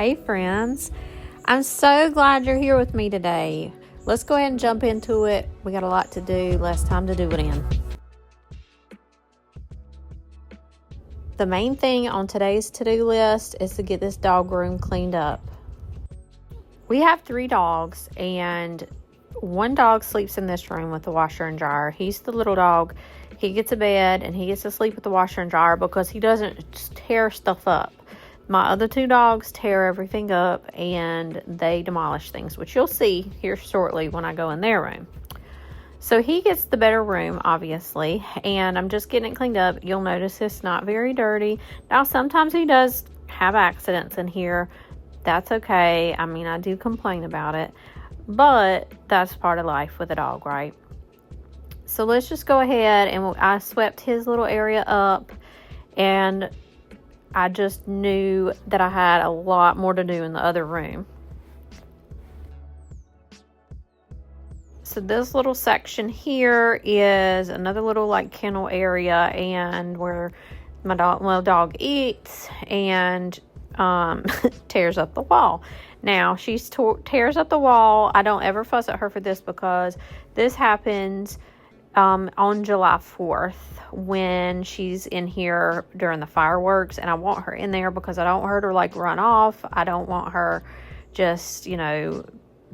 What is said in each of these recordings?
Hey friends, I'm so glad you're here with me today. Let's go ahead and jump into it. We got a lot to do, less time to do it in. The main thing on today's to-do list is to get this dog room cleaned up. We have 3 dogs, and one dog sleeps in this room with the washer and dryer. He's the little dog. He gets a bed and he gets to sleep with the washer and dryer because he doesn't tear stuff up. My other 2 dogs tear everything up and they demolish things, which you'll see here shortly when I go in their room. So he gets the better room, obviously, and I'm just getting it cleaned up. You'll notice it's not very dirty. Now, sometimes he does have accidents in here. That's okay. I mean, I do complain about it, but that's part of life with a dog, right? So let's just go ahead, and I swept his little area up, and I just knew that I had a lot more to do in the other room. So this little section here is another little like kennel area, and where my dog eats and tears up the wall. Now she tears up the wall. I don't ever fuss at her for this because this happens on July 4th when she's in here during the fireworks, and I want her in there because I don't want her to like run off. I don't want her just,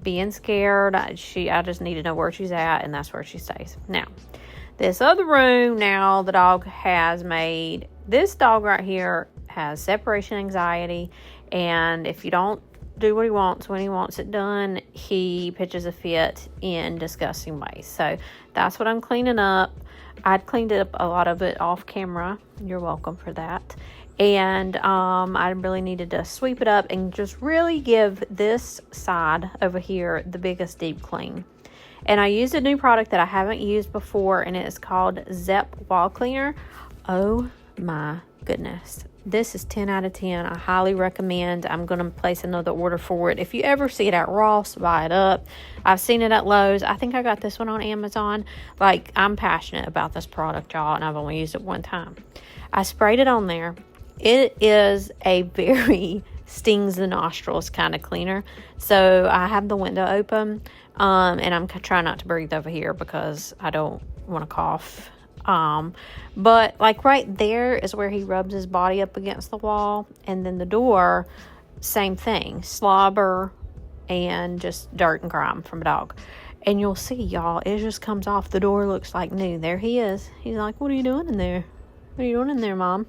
being scared. I just need to know where she's at, and that's where she stays. Now, this other room, now the dog has made, this dog right here has separation anxiety, and if you don't do what he wants when he wants it done, he pitches a fit in disgusting ways. So that's what I'm cleaning up. I'd cleaned up a lot of it off camera. You're welcome for that. And I really needed to sweep it up and just really give this side over here the biggest deep clean. And I used a new product that I haven't used before, and it is called Zep Wall Cleaner. Oh my goodness. This is 10 out of 10. I highly recommend. I'm going to place another order for it. If you ever see it at Ross, buy it up. I've seen it at Lowe's. I think I got this one on Amazon. Like, I'm passionate about this product, y'all, and I've only used it one time. I sprayed it on there. It is a very stings the nostrils kind of cleaner. So I have the window open, and I'm trying not to breathe over here because I don't want to cough. But like right there is where he rubs his body up against the wall, and then the door, same thing, slobber and just dirt and grime from a dog. And you'll see, y'all, it just comes off. The door looks like new. There he is. He's like, what are you doing in there? What are you doing in there, Mom?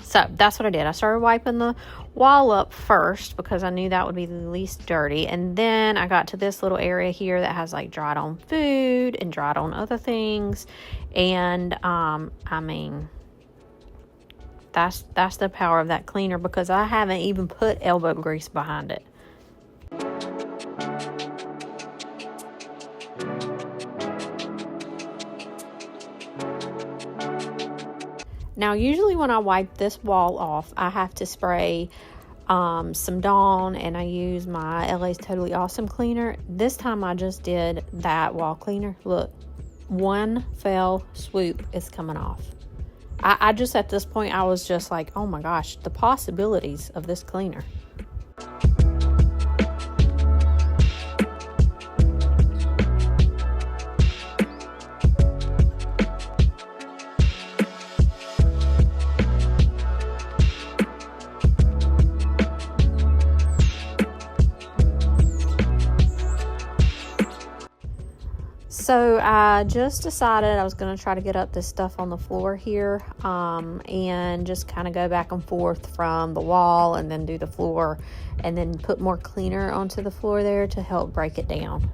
So that's what I did. I started wiping the wall up first because I knew that would be the least dirty. And then I got to this little area here that has like dried on food and dried on other things. And, I mean, that's the power of that cleaner because I haven't even put elbow grease behind it. Now, usually when I wipe this wall off, I have to spray some Dawn, and I use my LA's Totally Awesome cleaner. This time I just did that wall cleaner. Look, one fell swoop is coming off. I just, at this point, I was just like, oh my gosh, the possibilities of this cleaner. So I just decided I was going to try to get up this stuff on the floor here and just kind of go back and forth from the wall and then do the floor and then put more cleaner onto the floor there to help break it down.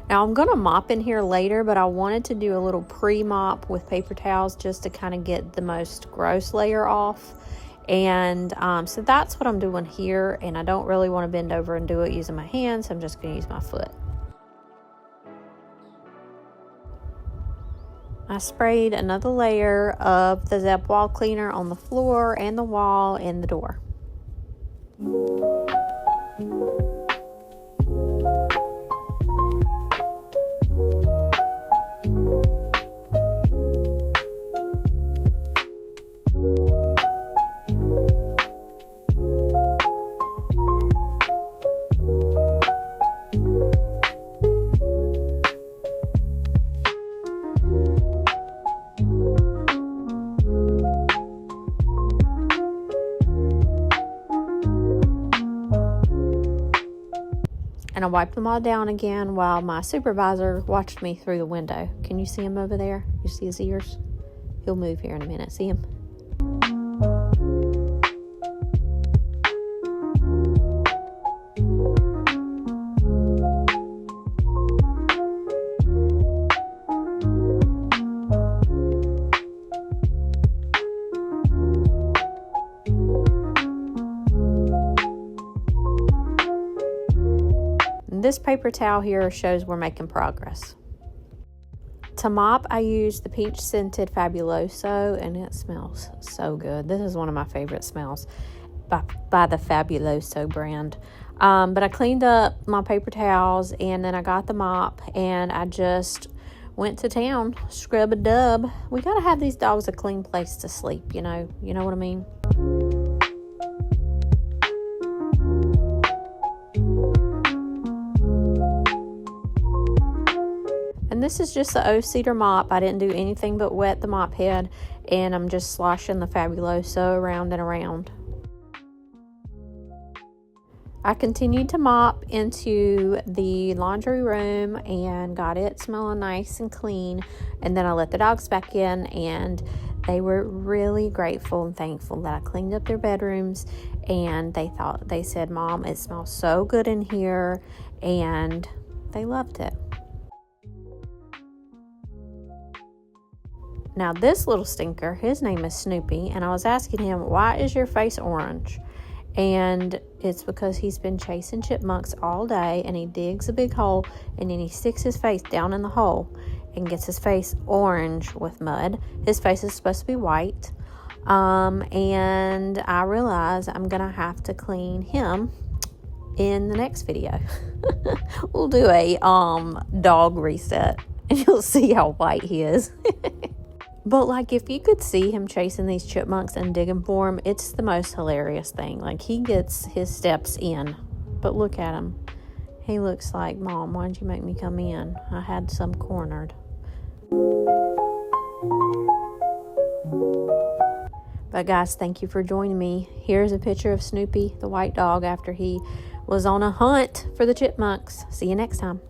Now I'm going to mop in here later, but I wanted to do a little pre-mop with paper towels just to kind of get the most gross layer off. And so that's what I'm doing here, and I don't really want to bend over and do it using my hands. I'm just going to use my foot. I sprayed another layer of the Zep Wall Cleaner on the floor and the wall and the door. And I wiped them all down again while my supervisor watched me through the window. Can you see him over there? You see his ears? He'll move here in a minute. See him? This paper towel here shows we're making progress. To mop, I use the peach scented Fabuloso, and it smells so good. This is one of my favorite smells by the Fabuloso brand. But I cleaned up my paper towels, and then I got the mop, and I just went to town, scrub a dub. We gotta have these dogs a clean place to sleep, you know what I mean? And this is just the O-Cedar mop. I didn't do anything but wet the mop head, and I'm just sloshing the Fabuloso around and around. I continued to mop into the laundry room and got it smelling nice and clean. And then I let the dogs back in, and they were really grateful and thankful that I cleaned up their bedrooms. And they said, "Mom, it smells so good in here," and they loved it. Now this little stinker, his name is Snoopy, and I was asking him, "Why is your face orange?" And it's because he's been chasing chipmunks all day, and he digs a big hole, and then he sticks his face down in the hole and gets his face orange with mud. His face is supposed to be white. And I realize I'm gonna have to clean him in the next video. We'll do a dog reset, and you'll see how white he is. But, like, if you could see him chasing these chipmunks and digging for them, it's the most hilarious thing. Like, he gets his steps in. But look at him. He looks like, "Mom, why'd you make me come in? I had some cornered." But, guys, thank you for joining me. Here's a picture of Snoopy, the white dog, after he was on a hunt for the chipmunks. See you next time.